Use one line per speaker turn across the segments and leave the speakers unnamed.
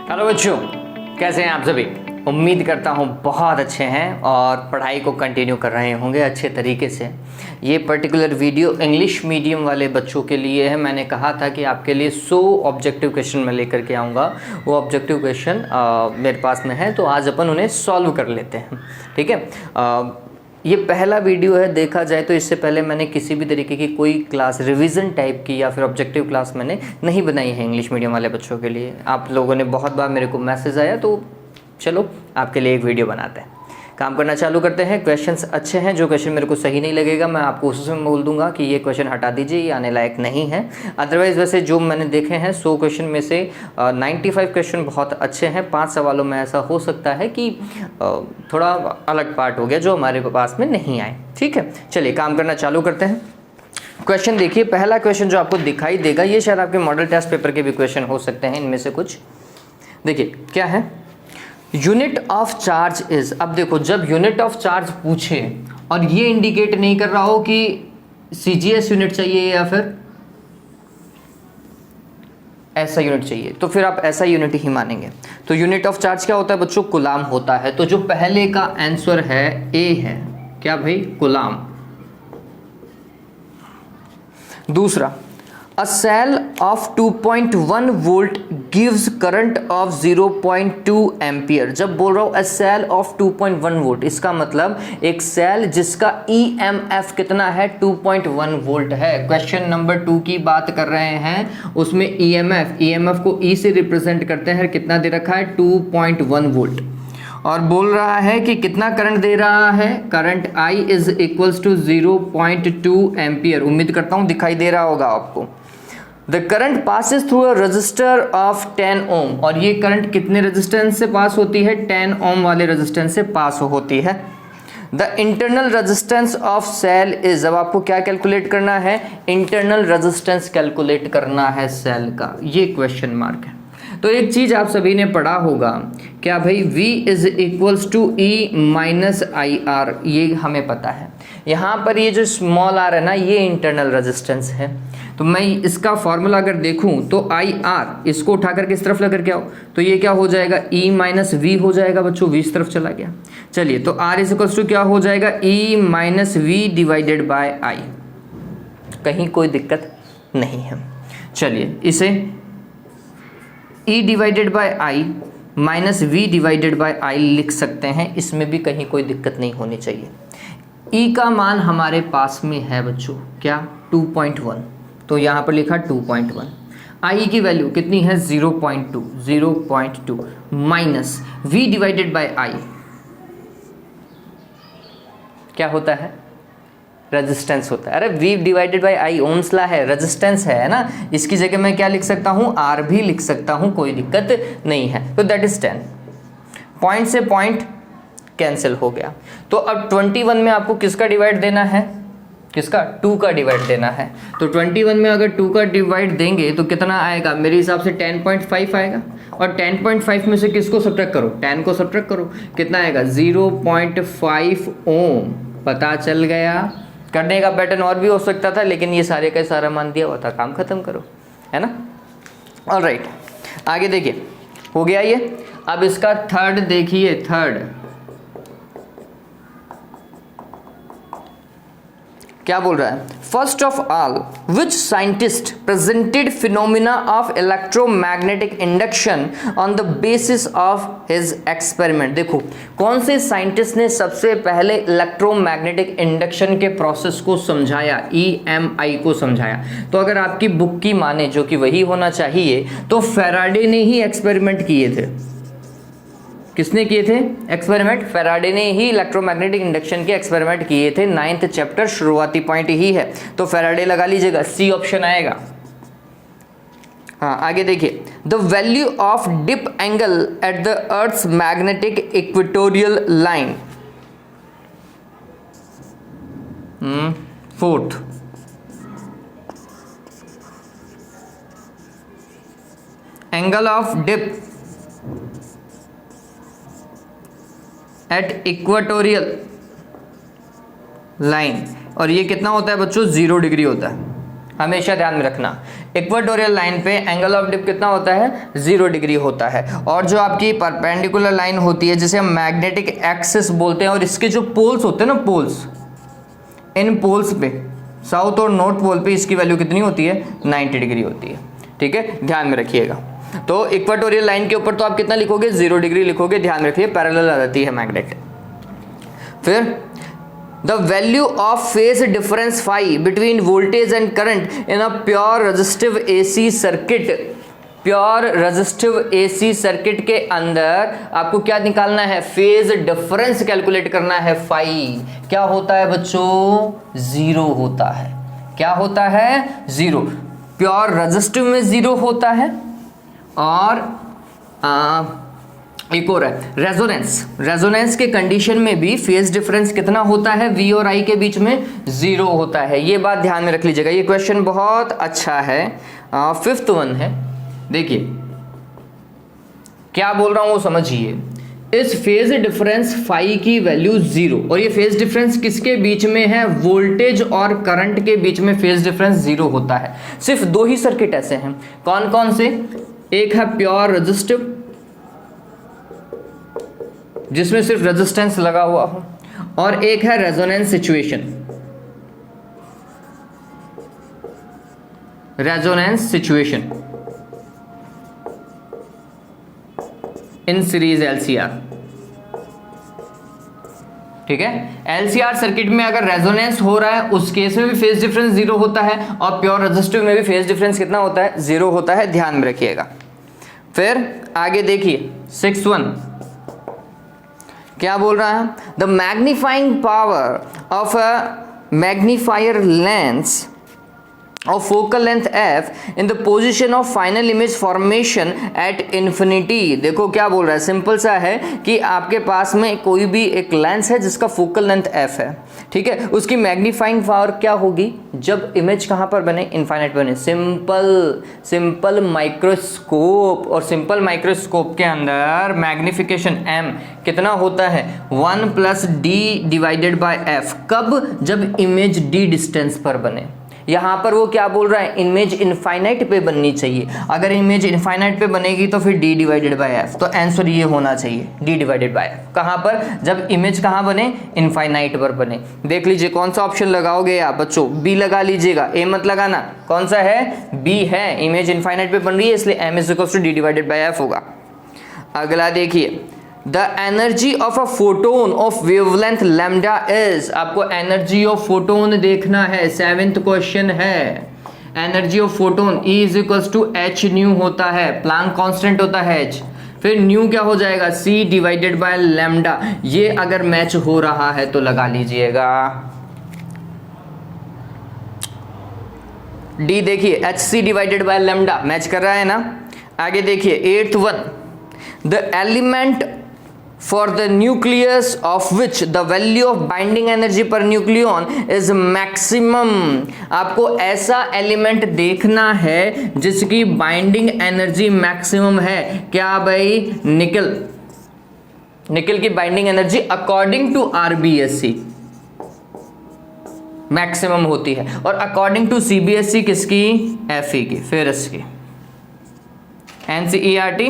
Hello बच्चों, कैसे हैं आप सभी। उम्मीद करता हूँ बहुत अच्छे हैं और पढ़ाई को कंटिन्यू कर रहे होंगे अच्छे तरीके से। ये पर्टिकुलर वीडियो इंग्लिश मीडियम वाले बच्चों के लिए है। मैंने कहा था कि आपके लिए 100 ऑब्जेक्टिव क्वेश्चन मैं लेकर के आऊँगा। वो ऑब्जेक्टिव क्वेश्चन मेरे पास में है, तो आज अपन उन्हें सॉल्व कर लेते हैं। ठीक है। ये पहला वीडियो है। देखा जाए तो इससे पहले मैंने किसी भी तरीके की कोई क्लास रिवीजन टाइप की या फिर ऑब्जेक्टिव क्लास मैंने नहीं बनाई है इंग्लिश मीडियम वाले बच्चों के लिए। आप लोगों ने बहुत बार मेरे को मैसेज आया, तो चलो आपके लिए एक वीडियो बनाते हैं। काम करना चालू करते हैं। क्वेश्चंस अच्छे हैं। जो क्वेश्चन मेरे को सही नहीं लगेगा मैं आपको उसमें बोल दूंगा कि ये क्वेश्चन हटा दीजिए, ये आने लायक नहीं है। अदरवाइज़ वैसे जो मैंने देखे हैं 100 क्वेश्चन में से 95 क्वेश्चन बहुत अच्छे हैं। 5 सवालों में ऐसा हो सकता है कि थोड़ा अलग पार्ट हो गया जो हमारे पास में नहीं आए। ठीक है, चलिए काम करना चालू करते हैं। क्वेश्चन देखिए, पहला क्वेश्चन जो आपको दिखाई देगा ये शायद आपके मॉडल टेस्ट पेपर के भी क्वेश्चन हो सकते हैं। इनमें से कुछ देखिए क्या है। Unit of charge is. अब देखो, जब यूनिट ऑफ चार्ज पूछे और ये इंडिकेट नहीं कर रहा हो कि सीजीएस यूनिट चाहिए या फिर ऐसा यूनिट चाहिए, तो फिर आप ऐसा यूनिट ही मानेंगे। तो यूनिट ऑफ चार्ज क्या होता है बच्चों? कुलाम होता है। तो जो पहले का आंसर है ए है। क्या भाई? कुलाम। दूसरा, A cell of 2.1 volt gives current of 0.2 ampere. जब बोल रहा हूँ a cell of 2.1 volt, इसका मतलब एक सेल जिसका EMF कितना है? 2.1 वोल्ट है। क्वेश्चन नंबर 2 की बात कर रहे हैं, उसमें EMF को E से रिप्रेजेंट करते हैं। कितना दे रखा है? 2.1 वोल्ट। और बोल रहा है कि कितना करंट दे रहा है? Current I is equals to 0.2 ampere. उम्मीद करता हूँ दिखाई दे रहा होगा आपको। The current passes through a resistor of 10 ohm. और ये करंट कितने रेजिस्टेंस से पास होती है? 10 ओम वाले रेजिस्टेंस से पास होती है। The internal resistance of cell is. अब आपको क्या कैलकुलेट करना है? इंटरनल रेजिस्टेंस कैलकुलेट करना है सेल का। ये क्वेश्चन मार्क है। तो एक चीज आप सभी ने पढ़ा होगा, क्या भाई? V is equals to E minus I R. ये हमें पता है। यहाँ पर ये जो स्मॉल आर है ना, ये इंटरनल रेजिस्टेंस है। तो मैं इसका फॉर्मूला अगर देखूं तो आई आर, इसको उठा करके इस तरफ लेकर के आओ, तो ये क्या हो जाएगा? E माइनस वी हो जाएगा बच्चों। V इस तरफ चला गया। चलिए, तो R इज इक्वल्स टू क्या हो जाएगा? E minus V divided by I. कहीं कोई दिक्कत नहीं है। चलिए, इसे E divided by I minus V divided by I लिख सकते हैं। इसमें भी कहीं कोई दिक्कत नहीं होनी चाहिए। E का मान हमारे पास में है बच्चों, क्या? 2.1। तो यहाँ पर लिखा 2.1। I की वैल्यू कितनी है? 0.2 minus V divided by I क्या होता है? रेजिस्टेंस होता है। अरे V divided by I Ohm's law है, रेजिस्टेंस है ना। इसकी जगह मैं क्या लिख सकता हूँ? R भी लिख सकता हूँ, कोई दिक्कत नहीं है। तो दैट इज 10। पॉइंट से पॉइंट कैंसिल हो गया। तो अब 21 में आपको किसका डिवाइड देना है? किसका? 2 का डिवाइड देना है। तो 21 में अगर 2 का डिवाइड देंगे तो कितना आएगा? मेरे हिसाब से 10.5 आएगा। और 10.5 में से किसको सब्ट्रैक्ट करो? 10 को सब्ट्रैक्ट करो। कितना आएगा? 0.5 ओम। पता चल गया। करने का पैटर्न और भी हो सकता था, लेकिन ये सारे का सारा मान दिया हुआ था। काम खत्म करो, है ना। ऑलराइट, आगे देखिए, हो गया ये। अब इसका थर्ड देखिए। थर्ड क्या बोल रहा है? First of all, which scientist presented phenomena of electromagnetic induction on the basis of his experiment. देखो, कौन से साइंटिस्ट ने सबसे पहले इलेक्ट्रोमैग्नेटिक इंडक्शन के प्रोसेस को समझाया? EMI को समझाया। तो अगर आपकी बुक की माने, जो कि वही होना चाहिए, तो फैराडे ने ही एक्सपेरिमेंट किए थे। किसने किए थे एक्सपेरिमेंट? फैराडे ने ही इलेक्ट्रोमैग्नेटिक इंडक्शन के एक्सपेरिमेंट किए थे। 9th चैप्टर शुरुआती पॉइंट ही है, तो फैराडे लगा लीजिएगा। सी ऑप्शन आएगा। हाँ, आगे देखिए। The value of dip angle at the earth's magnetic equatorial line. Fourth, angle of dip at equatorial line. और ये कितना होता है बच्चों? 0 डिग्री होता है। हमेशा ध्यान में रखना, इक्वेटोरियल लाइन पे एंगल ऑफ डिप कितना होता है 0 डिग्री होता है। और जो आपकी परपेंडिकुलर लाइन होती है जिसे हम मैग्नेटिक एक्सिस बोलते हैं, और इसके जो पोल्स होते हैं ना, पोल्स, इन पोल्स पे साउथ और नॉर्थ पोल पे इसकी वैल्यू कितनी होती है 90 डिग्री होती है। ठीक है, ध्यान में रखिएगा। तो इक्वेटोरियल लाइन के ऊपर तो आप कितना लिखोगे 0 डिग्री लिखोगे, ध्यान रखिए पैरेलल आ जाती है मैग्नेट। फिर the value of phase difference phi between voltage and current in a pure resistive AC circuit. Pure resistive AC circuit के अंदर आपको क्या निकालना है, फेज डिफरेंस कैलकुलेट करना है। फाई क्या होता है बच्चों 0 होता है। क्या होता है 0। प्योर रेजिस्टिव में 0 होता है, और एक और है रेजोनेंस। रेजोनेंस के कंडीशन में भी फेज डिफरेंस कितना होता है, V और I के बीच में 0 होता है। ये बात ध्यान में रख लीजिएगा, ये क्वेश्चन बहुत अच्छा है। 5th वन है, देखिए क्या बोल रहा हूं वो समझिए। इस फेज डिफरेंस फाई की वैल्यू 0, और ये फेज डिफरेंस किसके बीच में है, वोल्टेज और करंट के बीच में फेज डिफरेंस 0 होता है। सिर्फ 2 ही सर्किट ऐसे हैं, कौन कौन से, एक है प्योर रेजिस्टिव जिसमें सिर्फ रेजिस्टेंस लगा हुआ हो, और एक है resonance situation. Resonance situation in series LCR। ठीक है, LCR सर्किट में अगर रेजोनेंस हो रहा है उस केस में भी फेज डिफरेंस 0 होता है, और प्योर रेजिस्टिव में भी फेज डिफरेंस कितना होता है 0 होता है, ध्यान में रखिएगा। फिर आगे देखिए 6th वन क्या बोल रहा है, the magnifying power of a magnifier lens of focal length f in the position of final image formation at infinity। देखो क्या बोल रहा है, सिंपल सा है कि आपके पास में कोई भी एक लेंस है जिसका फोकल लेंथ f है, ठीक है, उसकी मैग्नीफाइंग पावर क्या होगी जब इमेज कहां पर बने, इनफाइनाइट बने। सिंपल माइक्रोस्कोप, और सिंपल माइक्रोस्कोप के अंदर मैग्निफिकेशन m कितना होता है 1 + d डिवाइडेड बाय f। कब, जब इमेज d डिस्टेंस पर बने। यहां पर वो क्या बोल रहा है, इमेज इनफाइनाइट पे बननी चाहिए। अगर इमेज इनफाइनाइट पे बनेगी तो फिर d डिवाइडेड बाय f, तो आंसर ये होना चाहिए d डिवाइडेड बाय f। कहां पर, जब इमेज कहां बने, इनफाइनाइट पर बने। देख लीजिए कौन सा ऑप्शन लगाओगे आप बच्चों, b लगा लीजिएगा, a मत लगाना। कौन सा है, b है, इमेज इनफाइनाइट पे बन रही है इसलिए m = d divided by f होगा। अगला देखिए, the energy of a photon of wavelength lambda is. आपको एनर्जी ऑफ फोटोन देखना है, 7th क्वेश्चन है। Energy of photon E = h new होता है, प्लैंक कांस्टेंट होता है h। फिर न्यू क्या हो जाएगा, c डिवाइडेड बाय लैम्डा। ये अगर मैच हो रहा है तो लगा लीजिएगा। d देखिए hc divided by lambda match कर रहा है ना। आगे देखिए 8th one, the element for the nucleus of which the value of binding energy per nucleon is maximum। आपको ऐसा एलिमेंट देखना है जिसकी बाइंडिंग एनर्जी मैक्सिमम है। क्या भाई, निकल। निकल की binding energy according to RBSc maximum होती है, और अकॉर्डिंग टू CBSE किसकी, Fe की, फेरस की, NCERT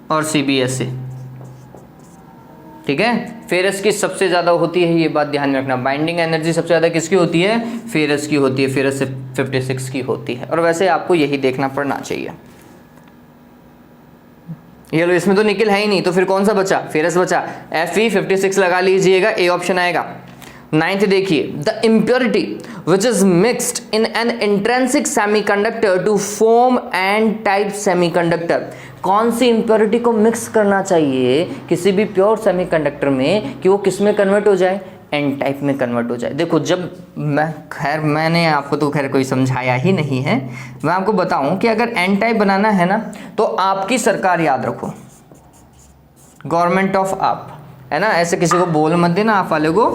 और CBSE। ठीक है, फेरस की सबसे ज्यादा होती है, ये बात ध्यान में रखना। बाइंडिंग एनर्जी सबसे ज्यादा किसकी होती है, फेरस की होती है, फेरस से 56 की होती है। और वैसे आपको यही देखना पड़ना चाहिए। ये लो, इसमें तो निकल है ही नहीं, तो फिर कौन सा बचा, फेरस बचा। Fe 56 लगा लीजिएगा, ए ऑप्शन आएगा। 9th देखिए, the impurity which is mixed in an intrinsic semiconductor to form N type semiconductor. कौन सी इम्प्योरिटी को मिक्स करना चाहिए किसी भी प्योर सेमीकंडक्टर में कि वो किस में कन्वर्ट हो जाए, एन टाइप में कन्वर्ट हो जाए। देखो, जब मैंने आपको तो खैर कोई समझाया ही नहीं है, मैं आपको बताऊं कि अगर एन टाइप बनाना है ना, तो आपकी सरकार याद रखो, गवर्नमेंट ऑफ आप, है ना, ऐसे किसी को बोल मत देना आप वाले को,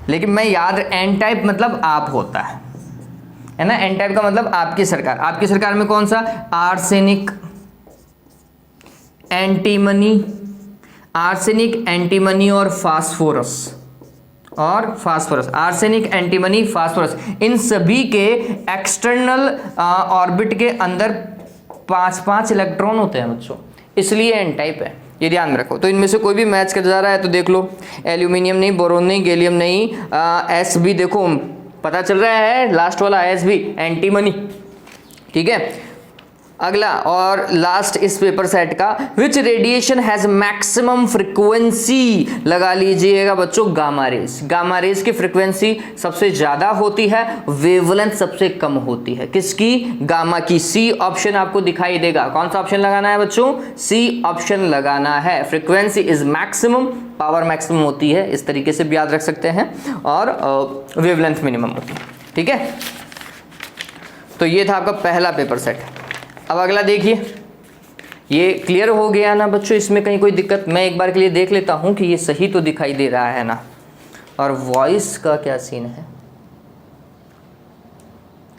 लेकिन मैं याद, एन टाइप मतलब आप होता है ना, एन टाइप का मतलब आपकी सरकार। आपकी सरकार में कौन सा, आर्सेनिक, एंटीमनी, आर्सेनिक, एंटीमनी और फास्फोरस, और फास्फोरस, आर्सेनिक, एंटीमनी, फास्फोरस, इन सभी के एक्सटर्नल ऑर्बिट के अंदर 5-5 इलेक्ट्रॉन होते हैं बच्चों, इसलिए एन टाइप है, ये ध्यान में रखो। तो इनमें से कोई भी मैच कर जा रहा है तो देख लो, एल्यूमिनियम नहीं, बोरोन नहीं, गैलियम नहीं, एस भी देखो पता चल रहा है, लास्ट वाला एस भी एंटीमनी, ठीक है। अगला और लास्ट इस पेपर सेट का, विच रेडिएशन हैज मैक्सिमम फ्रीक्वेंसी, लगा लीजिएगा बच्चों गामा रेस। गामा रेस की फ्रीक्वेंसी सबसे ज्यादा होती है, वेवलेंथ सबसे कम होती है, किसकी? गामा की। सी ऑप्शन आपको दिखाई देगा, कौन सा ऑप्शन लगाना है बच्चों? सी ऑप्शन लगाना है। Frequency is maximum, power maximum होती है, इस तरीके से भी याद रख सकते हैं, और वेवलेंथ मिनिमम होती है, ठीक है। तो ये था आपका पहला पेपर सेट। अब अगला देखिए, ये क्लियर हो गया ना बच्चों, इसमें कहीं कोई दिक्कत? मैं एक बार के लिए देख लेता हूं कि ये सही तो दिखाई दे रहा है ना। और वॉइस का क्या सीन है?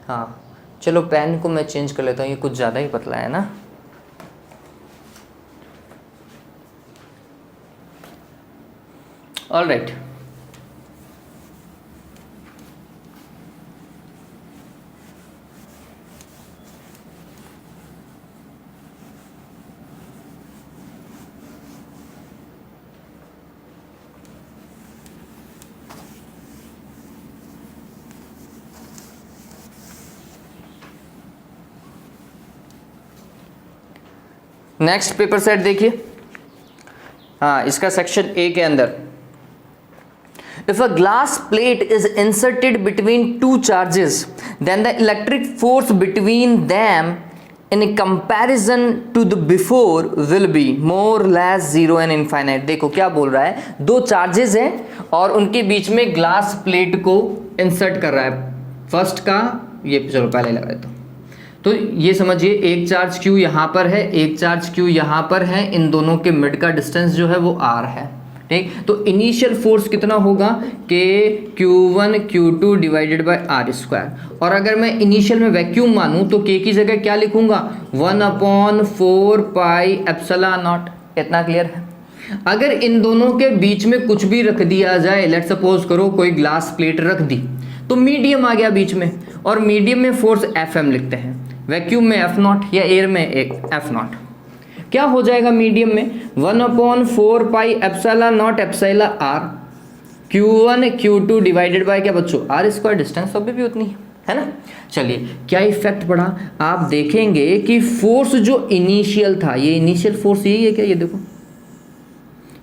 हाँ चलो, पेन को मैं चेंज कर लेता हूँ, ये कुछ ज़्यादा ही पतला है ना। All right, next paper set देखिए। हाँ, इसका सेक्शन ए के अंदर, if a glass plate is inserted between two charges then the electric force between them in comparison to the before will be more less zero and infinite. देखो क्या बोल रहा है, दो चार्जेस हैं और उनके बीच में ग्लास प्लेट को इंसर्ट कर रहा है। फर्स्ट का ये चलो पहले लगा देता हूं। तो ये समझिए, एक चार्ज Q यहाँ पर है, एक चार्ज Q यहाँ पर है, इन दोनों के मिड का डिस्टेंस जो है वो R है, ठीक। तो इनिशियल फोर्स कितना होगा कि Q1 Q2 divided by R square. और अगर मैं इनिशियल में वैक्यूम मानूं तो K की जगह क्या लिखूंगा? 1/4 पाई एप्सिलॉन नॉट। इतना क्लियर है? अगर इन दोनों के बीच में कुछ भी रख दिया जाए, लेट सपोज करो कोई ग्लास प्लेट रख दी, तो मीडियम आ गया बीच में, और मीडियम में फोर्स Fm लिखते हैं, वैक्यूम में F0 या एयर में एक F0। क्या हो जाएगा मीडियम में? 1/4 pi epsilon not epsilon R Q1 Q2 divided by क्या बच्चों? R square. डिस्टेंस अभी भी उतनी है ना। चलिए, क्या इफेक्ट पड़ा? आप देखेंगे कि फोर्स जो इनिशियल था, ये इनिशियल फोर्स यही है क्या? ये देखो,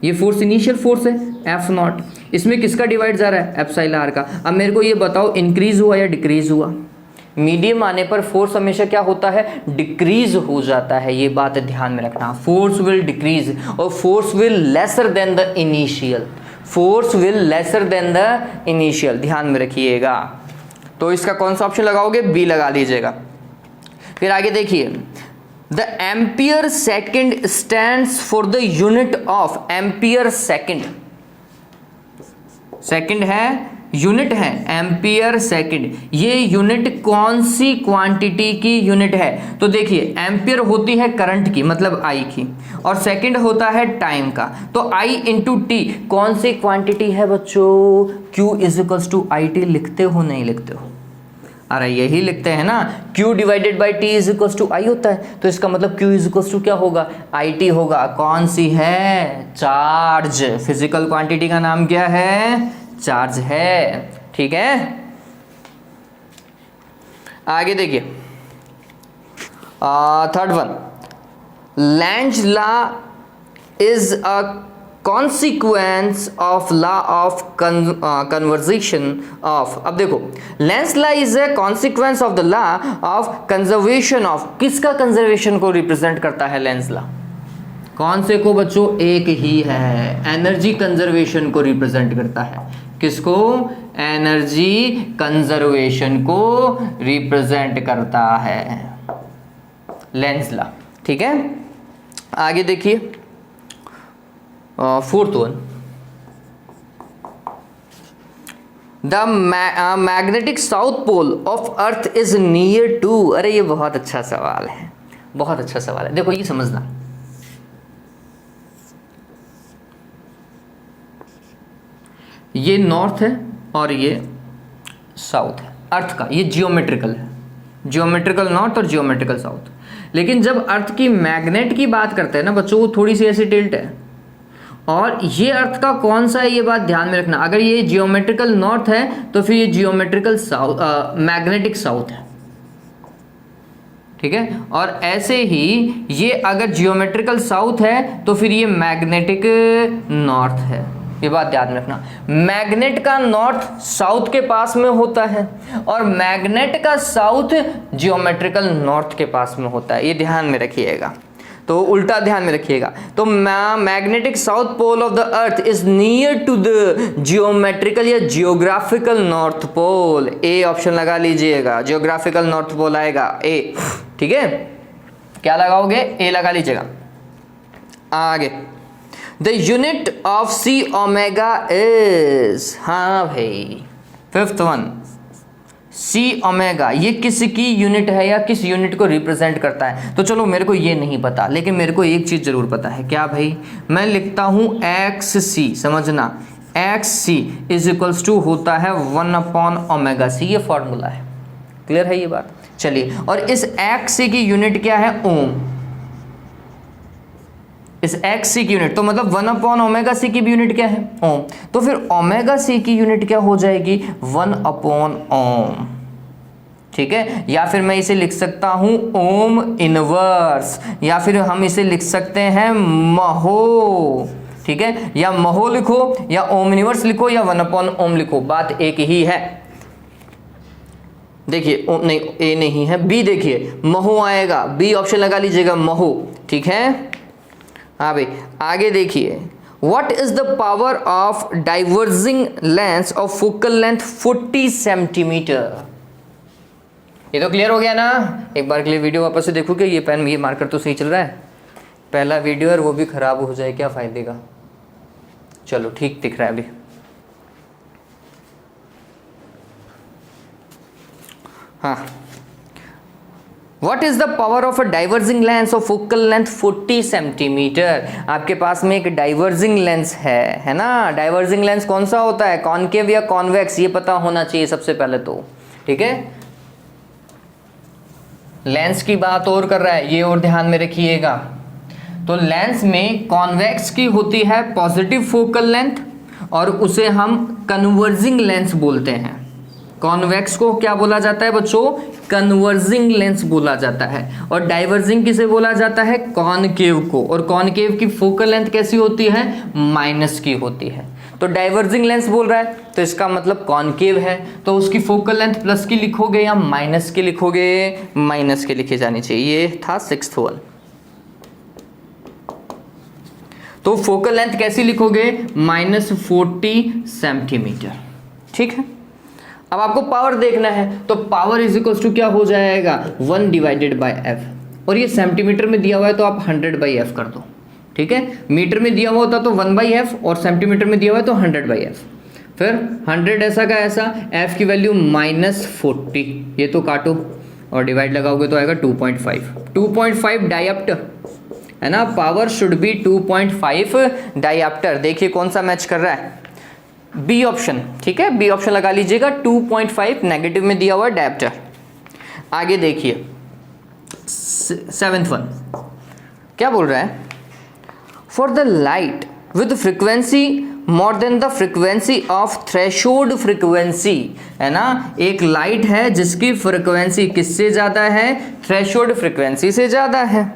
ये फोर्स इनिशियल फोर्स है F0, इसमें किसका डिवाइड जा रहा है? एप्सिलॉन R का। अब मेरे को ये बताओ, इंक्रीज हुआ या डिक्रीज हुआ? मीडियम आने पर फोर्स हमेशा क्या होता है? डिक्रीज हो जाता है, ये बात ध्यान में रखना। फोर्स विल डिक्रीज और force will lesser than the initial, force will lesser than the initial, ध्यान में रखिएगा। तो इसका कौन सा ऑप्शन लगाओगे? बी लगा दीजिएगा। फिर आगे देखिए, the ampere second stands for the unit of ampere second. Second है, यूनिट है एम्पियर सेकंड। ये यूनिट कौन सी क्वांटिटी की यूनिट है? तो देखिए, एम्पियर होती है करंट की, मतलब आई की, और सेकंड होता है टाइम का। तो आई इंटू टी कौन सी क्वांटिटी है बच्चों? Q is equals to I T. लिखते हो नहीं लिखते हो? अरे यही लिखते हैं ना, Q divided by T is equals to I होता है। तो इसका मतलब Q इज इक्वल्स टू क्या होगा? आई टी होगा। कौन सी है? चार्ज। फिजिकल क्वांटिटी का नाम क्या है? चार्ज है, ठीक है। आगे देखिए, third one, Lange law is a consequence of law of conversation of. अब देखो, Lenz law is a consequence of the law of conservation of. किसका कंजर्वेशन को रिप्रेजेंट करता है लेंस लॉ? कौन से को बच्चों? एक ही है, एनर्जी कंजर्वेशन को रिप्रेजेंट करता है। किसको? एनर्जी कंजर्वेशन को रिप्रेजेंट करता है लेंस लॉ, ठीक है। आगे देखिए, fourth one, the magnetic south pole of earth is near to. अरे ये बहुत अच्छा सवाल है, बहुत अच्छा सवाल है। देखो ये समझना, ये नॉर्थ है और ये साउथ है अर्थ का, ये जियोमेट्रिकल है, जियोमेट्रिकल नॉर्थ और जियोमेट्रिकल साउथ। लेकिन जब अर्थ की मैग्नेट की बात करते हैं ना बच्चों, वो थोड़ी सी ऐसी टिल्ट है, और ये अर्थ का कौन सा है ये बात ध्यान में रखना। अगर ये जियोमेट्रिकल नॉर्थ है तो फिर ये जियोमेट्रिकल साउथ, मैग्नेटिक साउथ है, ठीक है। और ऐसे ही ये अगर जियोमेट्रिकल साउथ है तो फिर ये मैग्नेटिक नॉर्थ है, ये बात ध्यान में रखना। मैग्नेट का नॉर्थ साउथ के पास में होता है और मैग्नेट का साउथ जियोमेट्रिकल नॉर्थ के पास में होता है, ये ध्यान में रखिएगा। तो उल्टा ध्यान में रखिएगा। तो magnetic south pole of the earth is near to the geometrical या geographical north pole. A option लगा लीजिएगा, जियोग्राफिकल नॉर्थ पोल आएगा ए, ठीक है। क्या लगाओगे? ए लगा लीजिएगा। आगे, the unit of C omega is, हाँ भाई फिफ्थ वन, सी ओमेगा, ये किसकी यूनिट है या किस यूनिट को रिप्रेजेंट करता है? तो चलो मेरे को ये नहीं पता, लेकिन मेरे को एक चीज़ ज़रूर पता है। क्या भाई? मैं लिखता हूँ एक्स सी, समझना, X C is equals to होता है 1/ओमेगा सी, ये फॉर्मूला है। क्लियर है ये बात? चलिए, और इस एक्स सी की यूनिट क्या है? ओम। इस एक्स सी की यूनिट तो मतलब 1/ओमेगा सी की भी यूनिट क्या है? ओम। तो फिर ओमेगा सी की यूनिट क्या हो जाएगी? 1/ओम, ठीक है। या फिर मैं इसे लिख सकता हूं ओम इनवर्स, या फिर हम इसे लिख सकते हैं महो, ठीक है। या महो लिखो या ओम इनवर्स लिखो या 1/ओम लिखो, बात एक ही है। देखिए नहीं, ए नहीं है, बी देखिए, महो आएगा, बी ऑप्शन लगा लीजिएगा, महो, ठीक है। हाँ भाई, आगे देखिए, what is the power of diverging lens of focal length 40 centimetre? ये तो क्लियर हो गया ना? एक बार के लिए वीडियो वापस से देखो कि ये पेन, ये मार्कर तो सही चल रहा है। पहला वीडियो और वो भी खराब हो जाए, क्या फायदे का। चलो ठीक दिख रहा है अभी। हाँ, What is the power of a diverging lens of focal length 40 centimetre? आपके पास में एक डाइवर्जिंग लेंस है ना। डाइवर्जिंग लेंस कौन सा होता है? कॉनकेव या कॉन्वेक्स, ये पता होना चाहिए सबसे पहले तो, ठीक है। लेंस की बात और कर रहा है, ये और ध्यान में रखिएगा। तो लेंस में कॉन्वेक्स की होती है पॉजिटिव फोकल लेंथ और उसे हम कन्वर्जिंग लेंस बोलते हैं। कॉन्वेक्स को क्या बोला जाता है बच्चों? कन्वर्जिंग लेंस बोला जाता है। और डाइवर्जिंग किसे बोला जाता है? कॉनकेव को। और कॉनकेव की फोकल लेंथ कैसी होती है? माइनस की होती है। तो डाइवर्जिंग लेंस बोल रहा है तो इसका मतलब कॉनकेव है, तो उसकी फोकल लेंथ प्लस की लिखोगे या माइनस की लिखोगे? माइनस की लिखी जानी चाहिए। ये था सिक्स्थ वन। तो फोकल लेंथ कैसी लिखोगे? -40 सेंटीमीटर, ठीक है। अब आपको पावर देखना है, तो पावर इज इक्वल्स टू क्या हो जाएगा? 1/f। और ये सेंटीमीटर में दिया हुआ है तो आप 100/f कर दो, ठीक है। मीटर में दिया हुआ होता तो 1/f और सेंटीमीटर में दिया हुआ है तो 100/f। फिर 100 ऐसा का ऐसा, f की वैल्यू -40, ये तो काटो और डिवाइड लगाओगे तो आएगा 2.5 डायप्टर, है ना। Power should be 2.5 dioptre. देखिए कौन सा मैच कर रहा है? बी ऑप्शन, ठीक है, बी ऑप्शन लगा लीजिएगा। 2.5 नेगेटिव में दिया हुआ डायप्टर। आगे देखिए, 7th वन क्या बोल रहा है? For the light with frequency more than the frequency of threshold frequency, है ना। एक लाइट है जिसकी फ्रीक्वेंसी किससे ज्यादा है? थ्रेशोल्ड फ्रीक्वेंसी से ज्यादा है।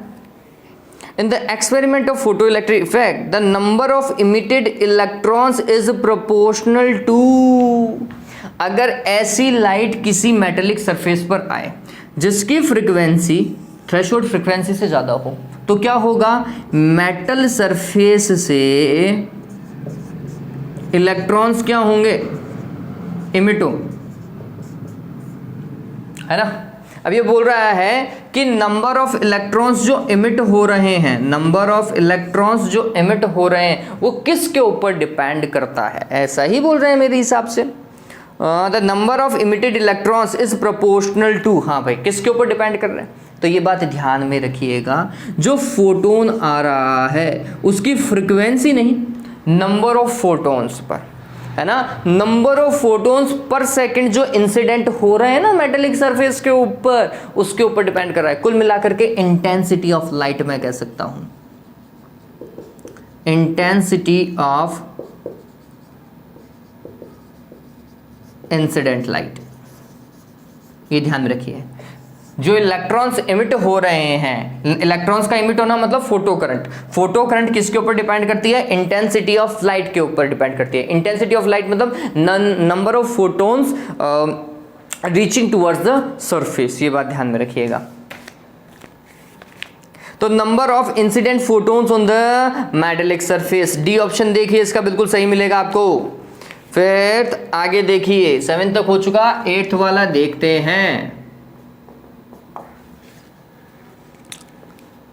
In the experiment of photoelectric effect, the number of emitted electrons is proportional to, अगर ऐसी लाइट किसी मेटेलिक सरफेस पर आए जिसकी फ्रीक्वेंसी थ्रेशोल्ड फ्रीक्वेंसी से ज़्यादा हो, तो क्या होगा? मेटल सरफेस से इलेक्ट्रॉन्स क्या होंगे? इमिट हो, है ना। अब ये बोल रहा है कि नंबर ऑफ इलेक्ट्रॉन्स जो इमिट हो रहे हैं, नंबर ऑफ इलेक्ट्रॉन्स जो इमिट हो रहे हैं वो किसके ऊपर डिपेंड करता है? ऐसा ही बोल रहे हैं मेरे हिसाब से। The number of emitted electrons is proportional to, हाँ भाई, किसके ऊपर डिपेंड कर रहे हैं? तो ये बात ध्यान में रखिएगा, जो फोटोन आ रहा है उसकी फ्रिक्वेंसी नहीं, नंबर ऑफ फोटोन्स पर। है ना, number of photons per second जो इंसिडेंट हो रहे हैं ना मेटेलिक सरफेस के ऊपर, उसके ऊपर डिपेंड कर रहा है। कुल मिलाकर के इंटेंसिटी ऑफ लाइट मैं कह सकता हूं, इंटेंसिटी ऑफ इंसिडेंट लाइट। ये ध्यान में रखिए, जो इलेक्ट्रॉन्स इमिट हो रहे हैं, इलेक्ट्रॉन्स का इमिट होना मतलब फोटो करंट, फोटो करंट किसके ऊपर डिपेंड करती है, इंटेंसिटी ऑफ लाइट के ऊपर डिपेंड करती है। इंटेंसिटी ऑफ लाइट मतलब number of photons reaching towards the surface, ये बात ध्यान में रखिएगा। तो number of incident photons on the metallic surface, D option देखिए इसका बिल्कुल सही मिलेगा आपको। फिर आगे देखिए, 7 तक हो चुका, 8th वाला देखते हैं,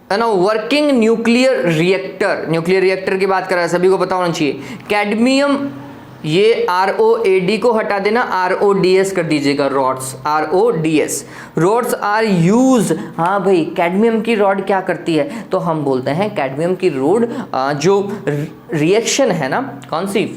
है ना, working nuclear reactor. Nuclear reactor की बात कर रहा है, सभी को पता होना चाहिए। कैडमियम, ये ROAD को हटा देना, RODS कर दीजिएगा, rods, RODS, rods are use. हाँ भाई, कैडमियम की रॉड क्या करती है, तो हम बोलते हैं कैडमियम की रॉड जो रिएक्शन है ना, कौन सी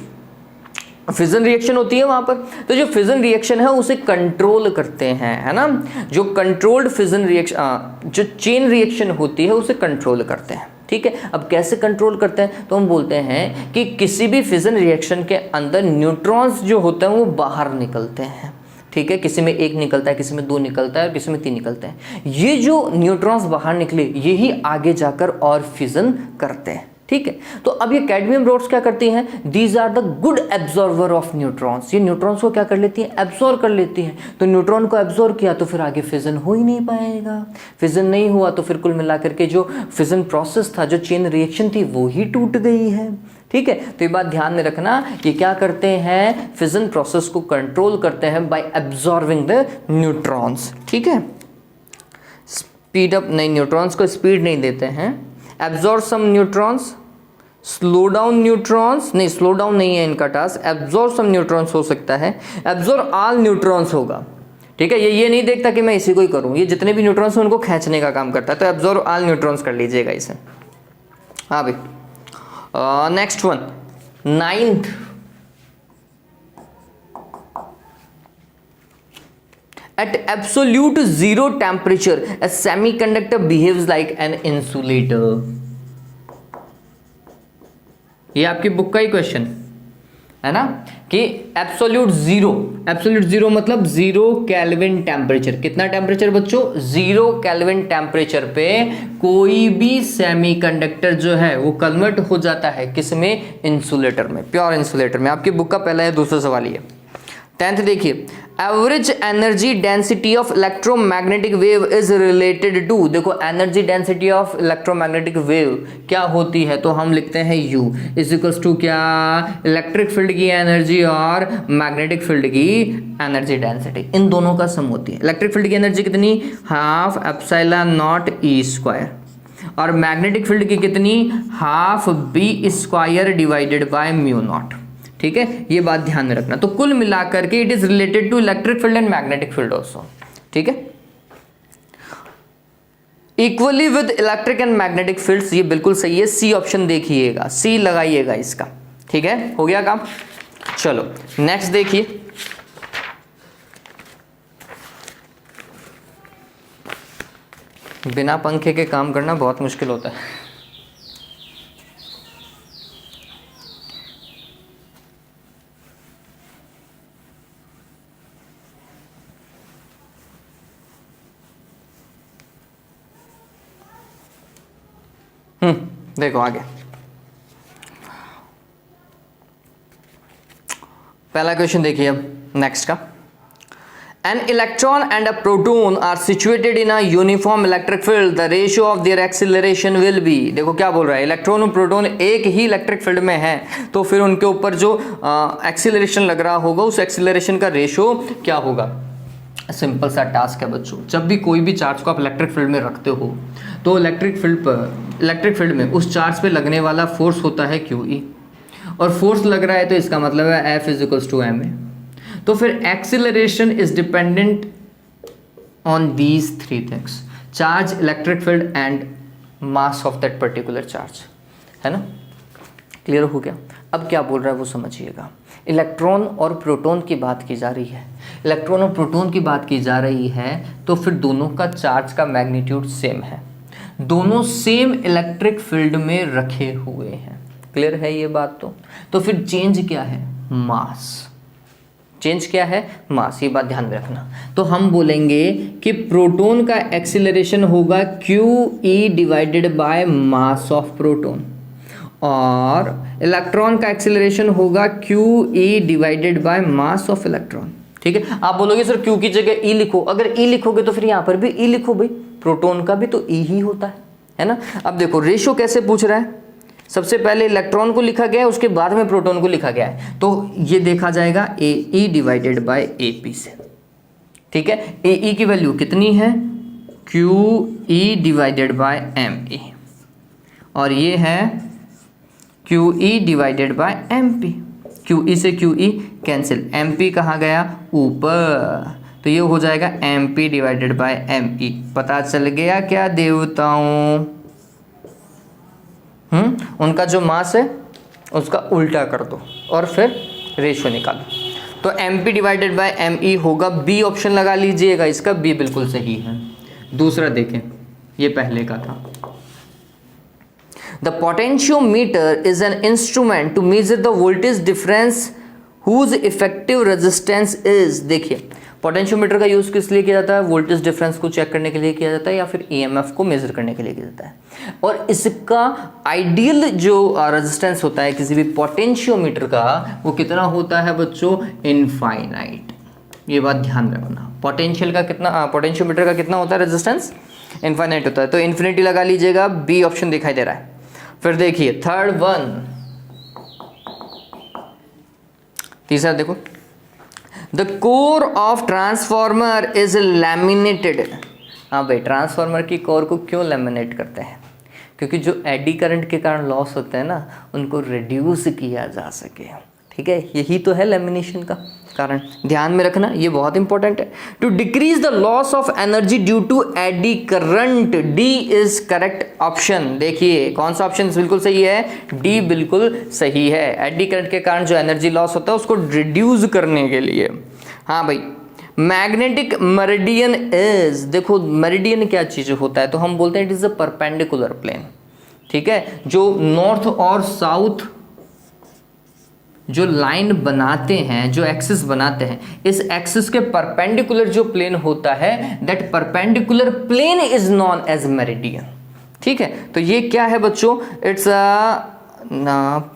फिजन रिएक्शन होती है वहां पर, तो जो फिजन रिएक्शन है उसे कंट्रोल करते हैं, है ना, जो कंट्रोल्ड फिजन रिएक्शन, जो चेन रिएक्शन होती है उसे कंट्रोल करते हैं। ठीक है, अब कैसे कंट्रोल करते हैं, तो हम बोलते हैं कि किसी भी फिजन रिएक्शन के अंदर न्यूट्रॉन्स जो होते हैं वो बाहर निकलते हैं। ठीक है, किसी में 1 निकलता है, किसी में 2 निकलता है और किसी में 3 निकलते हैं। ये जो न्यूट्रॉन्स बाहर निकले यही आगे जाकर और फिजन करते हैं। ठीक है, तो अब ये कैडमियम रॉड्स क्या करती हैं, these are the good absorber of neutrons. ये न्यूट्रॉन्स को क्या कर लेती हैं, एब्जॉर्व कर लेती हैं। तो न्यूट्रॉन को एब्जॉर्व किया तो फिर आगे फिजन हो ही नहीं पाएगा, फिजन नहीं हुआ तो फिर कुल मिलाकर के जो फिजन प्रोसेस था, जो चेन रिएक्शन थी, वो ही टूट गई है। ठीक है, तो ये बात ध्यान में रखना, ये क्या करते हैं, फिजन प्रोसेस को कंट्रोल करते हैं बाय एब्जॉर्विंग द न्यूट्रॉन्स। ठीक है, स्पीड अप नहीं, न्यूट्रॉन्स को स्पीड नहीं देते हैं, एब्जॉर्ब सम न्यूट्रॉन्स, स्लो डाउन न्यूट्रॉन्स, नहीं स्लो डाउन नहीं है इनका टास्क, एब्जॉर्ब सम न्यूट्रॉन्स हो सकता है, एब्जॉर्ब ऑल न्यूट्रॉन्स होगा। ठीक है, ये नहीं देखता कि मैं इसी को ही करूं, ये जितने भी न्यूट्रॉन्स हैं उनको खींचने का काम करता है, तो एब्जॉर्ब ऑल न्यूट्रॉन्स कर लीजिएगा इसे। हाँ भाई, next one, 9th, at absolute zero temperature a semiconductor behaves like an insulator। ये आपकी बुक का ही क्वेश्चन है ना, कि एब्सोल्यूट जीरो मतलब 0 केल्विन टेम्परेचर। कितना टेम्परेचर बच्चों, 0 केल्विन टेम्परेचर पे कोई भी सेमीकंडक्टर जो है वो कन्वर्ट हो जाता है किसमें, इंसुलेटर में, प्योर इंसुलेटर में। आपकी बुक का पहला या दूसरा सवाल ही है। 10th देखिए, average energy density of electromagnetic wave is related to, देखो energy density of electromagnetic wave क्या होती है, तो हम लिखते हैं U इज इक्वल्स टू क्या, इलेक्ट्रिक फील्ड की एनर्जी और मैग्नेटिक फील्ड की एनर्जी डेंसिटी, इन दोनों का सम होती है। इलेक्ट्रिक फील्ड की एनर्जी कितनी, half epsilon naught E square, और मैग्नेटिक फील्ड की कितनी, half B square divided by mu naught. ठीक है, ये बात ध्यान में रखना। तो कुल मिलाकर के it is related to electric field and magnetic field also. ठीक है, equally with electric and magnetic fields, ये बिल्कुल सही है, सी ऑप्शन देखिएगा, सी लगाइएगा इसका। ठीक है, हो गया काम। चलो नेक्स्ट देखिए, बिना पंखे के काम करना बहुत मुश्किल होता है। देखो आगे, पहला क्वेश्चन देखिए अब नेक्स्ट का, an electron and a proton are situated in a uniform electric field, the ratio of their acceleration will be. देखो क्या बोल रहा है, इलेक्ट्रॉन और प्रोटॉन एक ही इलेक्ट्रिक फील्ड में है, तो फिर उनके ऊपर जो एक्सीलरेशन लग रहा होगा उस एक्सीलरेशन का रेशियो क्या होगा। सिंपल सा टास्क है बच्चों, जब भी कोई भी चार्ज को आप इलेक्ट्रिक फील्ड में रखते हो तो इलेक्ट्रिक फील्ड में उस चार्ज पे लगने वाला फोर्स होता है QE, और फोर्स लग रहा है तो इसका मतलब है F इज टू ma। तो फिर acceleration is dependent on these 3 things, charge, electric field and mass of that particular charge, है ना। क्लियर हो गया। अब क्या बोल रहा है वो समझिएगा। इलेक्ट्रॉन और प्रोटॉन की बात की जा रही है, इलेक्ट्रॉन और प्रोटॉन की बात की जा रही है, तो फिर दोनों का चार्ज का मैग्नीट्यूड सेम है, दोनों सेम इलेक्ट्रिक फील्ड में रखे हुए हैं। क्लियर है ये बात? तो फिर चेंज क्या है? मास। चेंज क्या है? मास। ये बात ध्यान में रखना। तो हम बोलेंगे कि प्रोटॉन का एक्सीलरेशन होगा QE divided by mass of proton, और इलेक्ट्रॉन का एक्सीलरेशन होगा QE divided by mass of electron. ठीक है, आप बोलोगे सर Q की जगह E लिखो। अगर E लिखोगे तो फिर यहाँ पर भी E लिखो भाई, प्रोटॉन का भी तो E ही होता है ना। अब देखो रेशो कैसे पूछ रहा है, सबसे पहले इलेक्ट्रॉन को लिखा गया है, उसके बाद में प्रोटॉन को लिखा गया है, तो ये देखा जाएगा AE डिवाइडेड बाय AP से। ठीक है, AE की वैल्यू कितनी है? QE डिवाइडेड बाय ME, और ये है QE divided by MP। QE से QE कैंसिल, MP कहाँ गया? ऊपर, तो ये हो जाएगा MP डिवाइडेड बाय ME। पता चल गया क्या देवताओं? उनका जो मास है उसका उल्टा कर दो और फिर रेशो निकालो। तो MP डिवाइडेड बाय ME होगा, B ऑप्शन लगा लीजिएगा, इसका B बिल्कुल सही है। दूसरा देखें, ये पहले का था। The potentiometer is an instrument to measure the voltage difference whose effective resistance is। देखिए पोटेंशियोमीटर का यूज़ किस लिए किया जाता है? वोल्टेज डिफरेंस को चेक करने के लिए किया जाता है, या फिर EMF को मेजर करने के लिए किया जाता है। और इसका आइडियल जो रेजिस्टेंस होता है किसी भी पोटेंशियोमीटर का, वो कितना होता है बच्चों? इनफाइनाइट। ये बात ध्यान रखना। पोटेंशियोमीटर का कितना होता है रेजिस्टेंस? इनफाइनाइट होता है। तो इन्फिनिटी लगा लीजिएगा, B ऑप्शन दिखाई दे रहा है। फिर देखिए थर्ड वन, तीसरा देखो, the core of transformer is laminated. हाँ भाई, ट्रांसफॉर्मर की कोर को क्यों लैमिनेट करते हैं? क्योंकि जो एडी करंट के कारण लॉस होते हैं ना, उनको रिड्यूस किया जा सके। ठीक है, यही तो है लैमिनेशन का कारण, ध्यान में रखना, ये बहुत इंपॉर्टेंट है। To decrease the loss of energy due to eddy current, D is correct option. देखिए कौन सा ऑप्शन बिल्कुल सही है? डी बिल्कुल सही है। एडी करंट के कारण जो एनर्जी लॉस होता है उसको रिड्यूस करने के लिए। हाँ भाई, मैग्नेटिक मेरिडियन इज, देखो मेरिडियन क्या चीज होता है? तो हम बोलते हैं it is a perpendicular plane. ठीक है, जो नॉर्थ और साउथ जो लाइन बनाते हैं, जो एक्सिस बनाते हैं, इस एक्सिस के परपेंडिकुलर जो प्लेन होता है, that perpendicular plane is known as meridian. ठीक है, तो ये क्या है बच्चों? इट्स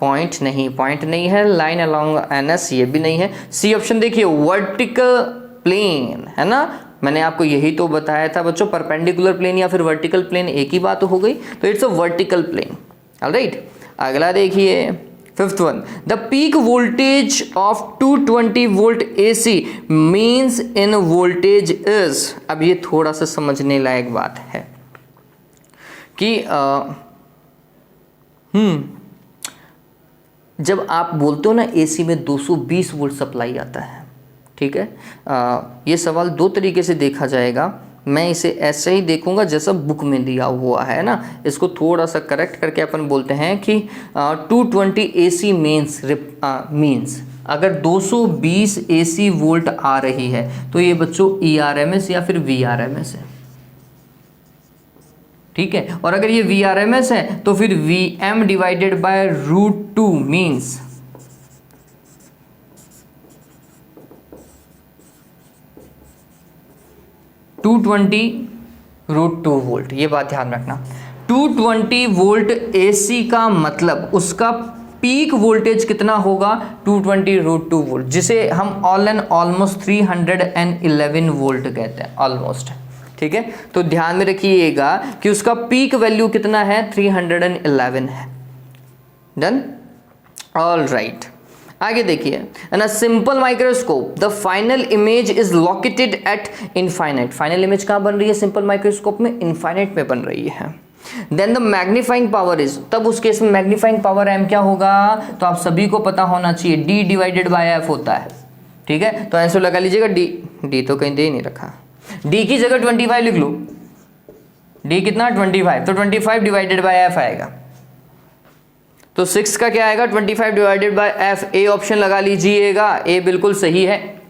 पॉइंट नहीं है, लाइन अलोंग NS ये भी नहीं है। सी ऑप्शन देखिए, वर्टिकल प्लेन है ना। मैंने आपको यही तो बताया था बच्चों, परपेंडिकुलर प्लेन या फिर वर्टिकल प्लेन एक ही बात हो गई, तो it's a vertical plane. Alright, अगला देखिए fifth one, the peak voltage of 220 volt AC mains in voltage is. अब ये थोड़ा सा समझने लायक बात है कि जब आप बोलते हो ना AC में 220 वोल्ट सप्लाई आता है, ठीक है, ये सवाल दो तरीके से देखा जाएगा। मैं इसे ऐसे ही देखूंगा जैसा बुक में दिया हुआ है ना, इसको थोड़ा सा करेक्ट करके अपन बोलते हैं कि 220 AC मीन्स अगर 220 AC वोल्ट आ रही है तो ये बच्चों ERMS या फिर VRMS है। ठीक है, और अगर ये VRMS है तो फिर VM divided by √2 means 220 √2 volt. ये बात ध्यान रखना, 220 वोल्ट AC का मतलब उसका पीक वोल्टेज कितना होगा? 220 √2 वोल्ट, जिसे हम ऑल एंड ऑलमोस्ट 311 वोल्ट कहते हैं, ऑलमोस्ट। ठीक है, तो ध्यान में रखिएगा कि उसका पीक वैल्यू कितना है? 311 है। Done, all right. आगे देखिए, in a simple microscope the final image is located at infinite. Final image कहाँ बन रही है सिंपल माइक्रोस्कोप में? इनफाइनाइट में बन रही है। Then the magnifying power is, तब उस केस में मैग्नीफाइंग पावर M क्या होगा? तो आप सभी को पता होना चाहिए, D डिवाइडेड बाय F होता है। ठीक है, तो आंसर लगा लीजिएगा D तो कहीं दे नहीं रखा, D की जगह 25 लिख लो। D कितना? 25, तो 25 डिवाइडेड बाय F आएगा। तो 6 का क्या आएगा 25 divided by F, A option लगा लीजिएगा, ए बिल्कुल सही है।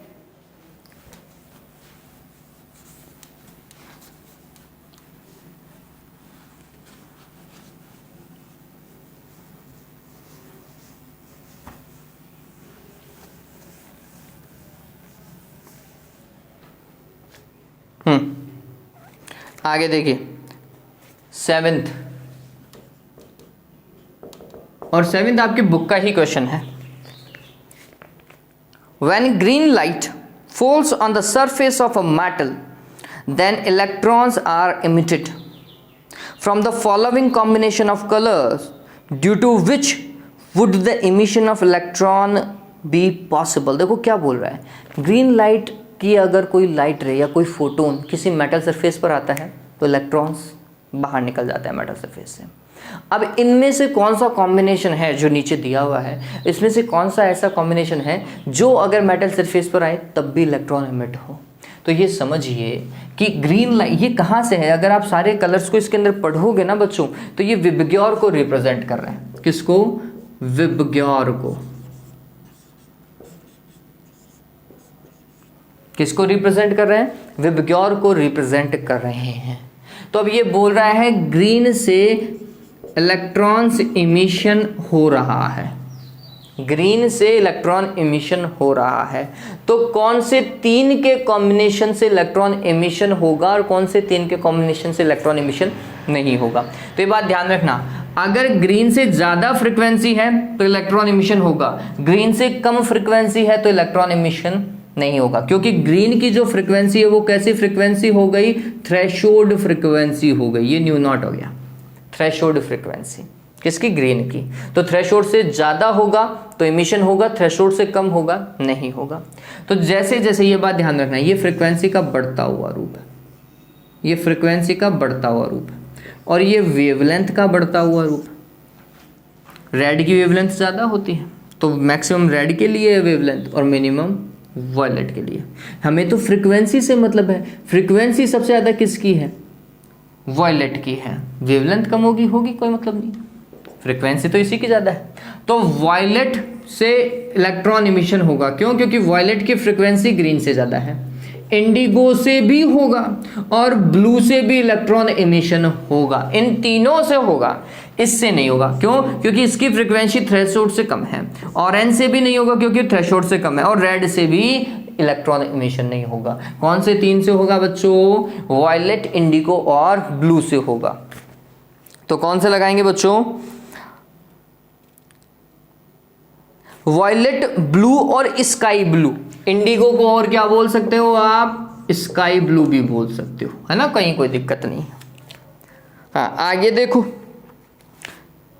आगे देखिए 7th, और 7th आपकी बुक का ही क्वेश्चन है। When green light falls on the surface of a metal, then electrons are emitted from the following combination of colors, due to which would the emission of electron be possible। देखो क्या बोल रहा है, green light की अगर कोई light रे या कोई फोटोन किसी मेटल सरफेस पर आता है तो इलेक्ट्रॉन्स बाहर निकल जाता है मेटल सरफेस से। अब इनमें से कौन सा कॉम्बिनेशन है जो नीचे दिया हुआ है, इसमें से कौन सा ऐसा कॉम्बिनेशन है जो अगर मेटल सरफेस पर आए तब भी इलेक्ट्रॉन एमिट हो। तो ये समझिए कि ग्रीन लाइट ये कहाँ से है, अगर आप सारे कलर्स को इसके अंदर पढ़ोगे ना बच्चों, तो ये विबग्योर को रिप्रेजेंट कर रहे हैं। किसको? विबग्योर को। किसको रिप्रेजेंट कर रहे हैं? विबग्योर को रिप्रेजेंट कर रहे हैं। तो अब ये बोल रहा है ग्रीन से इलेक्ट्रॉन्स इमिशन हो रहा है, ग्रीन से इलेक्ट्रॉन इमिशन हो रहा है। तो कौन से 3 के कॉम्बिनेशन से इलेक्ट्रॉन इमिशन होगा और कौन से 3 के कॉम्बिनेशन से इलेक्ट्रॉन इमिशन नहीं होगा। तो ये बात ध्यान रखना, अगर ग्रीन से ज़्यादा फ्रीक्वेंसी है तो इलेक्ट्रॉन इमिशन होगा, ग्रीन से कम फ्रीक्वेंसी है तो इलेक्ट्रॉन इमिशन नहीं होगा। क्योंकि ग्रीन की जो फ्रीक्वेंसी है वो कैसी फ्रीक्वेंसी हो गई? थ्रेशोल्ड फ्रीक्वेंसी हो गई। ये न्यू नॉट हो गया, थ्रेशोल्ड फ्रीक्वेंसी किसकी? ग्रीन की। तो थ्रेशोल्ड से ज़्यादा होगा तो इमिशन होगा, थ्रेशोल्ड से कम होगा नहीं होगा। तो जैसे जैसे ये बात ध्यान रखना, ये फ्रीक्वेंसी का बढ़ता हुआ रूप है, ये फ्रीक्वेंसी का बढ़ता हुआ रूप है, और ये वेवलेंथ का बढ़ता हुआ रूप है। रेड की वेवलेंथ ज़्यादा होती है तो मैक्सिमम रेड के लिए है वेवलेंथ और मिनिमम वायलेट के लिए। हमें तो फ्रीक्वेंसी से मतलब है, फ्रीक्वेंसी सबसे ज़्यादा किसकी है? वायलेट की है। वेवलेंथ कम होगी कोई मतलब नहीं, फ्रीक्वेंसी तो इसी की ज़्यादा है। तो वायलेट से इलेक्ट्रॉन इमिशन होगा, क्यों? क्योंकि वायलेट की फ्रीक्वेंसी ग्रीन से ज़्यादा है। इंडिगो से भी होगा और ब्लू से भी इलेक्ट्रॉन इमिशन होगा, इन तीनों से होगा, इससे नहीं होगा। क्यों? क्योंकि इसकी फ्रीक्वेंसी थ्रेशोल्ड से कम है। ऑरेंज से भी नहीं होगा क्योंकि थ्रेशोल्ड से कम है, और रेड से भी इलेक्ट्रॉन इमिशन नहीं होगा। कौन से 3 से होगा बच्चों? वायलेट, इंडिगो और ब्लू से होगा। तो कौन से लगाएंगे बच्चों? वायलेट, ब्लू और स्काई ब्लू। इंडिगो को और क्या बोल सकते हो आप? स्काई ब्लू भी बोल सकते हो, है ना, कहीं कोई दिक्कत नहीं। हाँ आगे देखो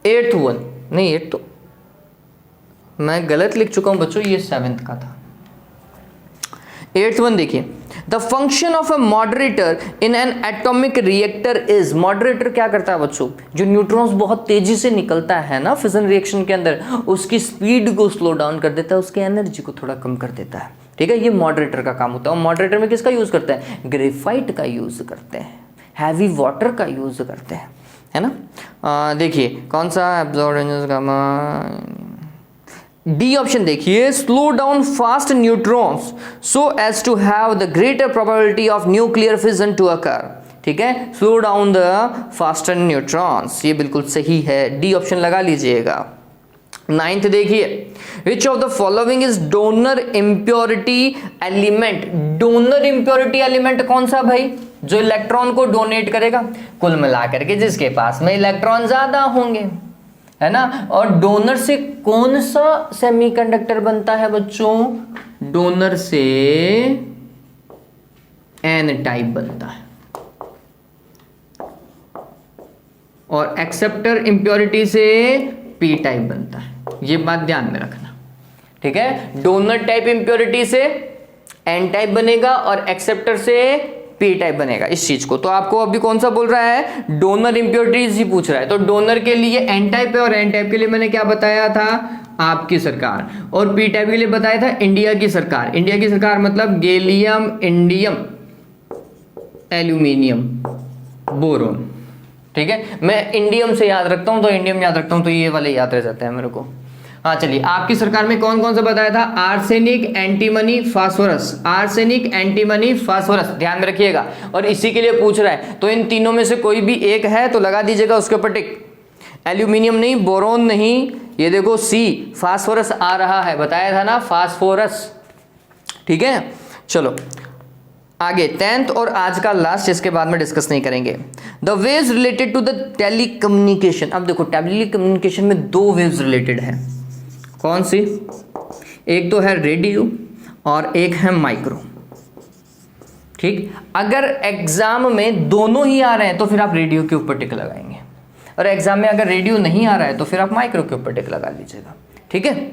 8th वन, नहीं 8 तो मैं गलत लिख चुका हूं बच्चों, ये 7th का था। 8th वन देखिए, the function of a moderator in an atomic reactor is. Moderator क्या करता है बच्चों? जो न्यूट्रॉन्स बहुत तेजी से निकलता है ना फिजन रिएक्शन के अंदर, उसकी स्पीड को स्लो डाउन कर देता है, उसकी एनर्जी को थोड़ा कम कर देता है। ठीक है, ये मॉडरेटर का काम होता है। और मॉडरेटर में किसका यूज करते हैं? ग्रेफाइट का यूज करते हैं, हैवी वाटर का यूज करते हैं, है ना। देखिए कौन सा एब्जॉर्बेंस का, डी ऑप्शन देखिए, slow down fast neutrons so as to have the greater probability of nuclear fission to occur. ठीक है, slow down the faster neutrons, ये बिल्कुल सही है, डी ऑप्शन लगा लीजिएगा। 9th देखिए, which of the following is donor impurity element. Donor impurity element कौन सा भाई? जो इलेक्ट्रॉन को डोनेट करेगा, कुल मिलाकर के जिसके पास में इलेक्ट्रॉन ज्यादा होंगे, है ना। और डोनर से कौन सा सेमीकंडक्टर बनता है बच्चों? डोनर से एन टाइप बनता है, और एक्सेप्टर इंप्योरिटी से पी टाइप बनता है। ये बात ध्यान में रखना, ठीक है। डोनर टाइप इंप्योरिटी से एन टाइप बनेगा और एक्सेप्टर से पी टाइप बनेगा, इस चीज को। तो आपको अभी कौन सा बोल रहा है? डोनर इंप्योरिटीज ही पूछ रहा है। तो डोनर के लिए एन टाइप है और एन टाइप के लिए मैंने क्या बताया था? आपकी सरकार। और पी टाइप के लिए बताया था इंडिया की सरकार। इंडिया की सरकार मतलब गैलियम, इंडियम, एल्यूमिनियम, बोरोन। ठीक है, मैं इंडियम से याद रखता हूँ तो इंडियम याद रखता हूँ, तो ये वाले याद रह जाते हैं मेरे को। हाँ चलिए, आपकी सरकार में कौन कौन सा बताया था? Arsenic, antimony, phosphorus. Arsenic, antimony, phosphorus, ध्यान में रखिएगा। और इसी के लिए पूछ रहा है, तो इन तीनों में से कोई भी एक है तो लगा दीजिएगा उसके ऊपर टिक। एल्यूमिनियम नहीं, बोरोन नहीं, ये देखो सी, फास्फोरस आ रहा है, बताया था ना फास्फोरस। ठीक है, चलो आगे 10th और आज का लास्ट, इसके बाद में डिस्कस नहीं करेंगे। The waves related to the telecommunication. अब देखो टेलीकम्युनिकेशन में दो वेव्स रिलेटेड है, कौन सी? एक तो है रेडियो और एक है माइक्रो। ठीक, अगर एग्जाम में दोनों ही आ रहे हैं तो फिर आप रेडियो के ऊपर टिक लगाएंगे, और एग्जाम में अगर रेडियो नहीं आ रहा है तो फिर आप माइक्रो के ऊपर टिक लगा लीजिएगा। ठीक है,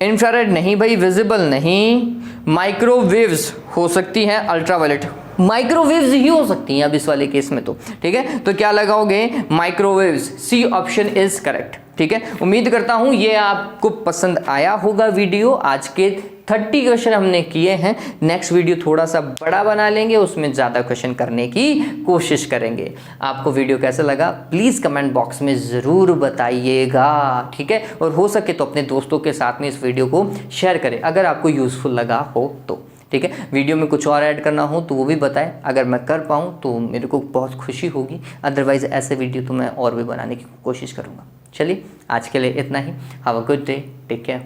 इंफ्रारेड नहीं भाई, विजिबल नहीं, माइक्रोवेव्स हो सकती हैं, अल्ट्रावायलेट माइक्रोवेव्स ही हो सकती हैं अब इस वाले केस में तो। ठीक है, तो क्या लगाओगे? Microwaves, C option is correct. ठीक है, उम्मीद करता हूं ये आपको पसंद आया होगा वीडियो। आज के 30 क्वेश्चन हमने किए हैं, नेक्स्ट वीडियो थोड़ा सा बड़ा बना लेंगे, उसमें ज़्यादा क्वेश्चन करने की कोशिश करेंगे। आपको वीडियो कैसा लगा प्लीज़ कमेंट बॉक्स में ज़रूर बताइएगा। ठीक है, और हो सके तो अपने दोस्तों के साथ में इस वीडियो को शेयर करें अगर आपको यूज़फुल लगा हो तो। ठीक है, वीडियो में कुछ और ऐड करना हो तो वो भी बताएं, अगर मैं कर पाऊँ तो मेरे को बहुत खुशी होगी, अदरवाइज़ ऐसे वीडियो तो मैं और भी बनाने की कोशिश करूँगा। चलिए आज के लिए इतना ही। Have a good day, take care.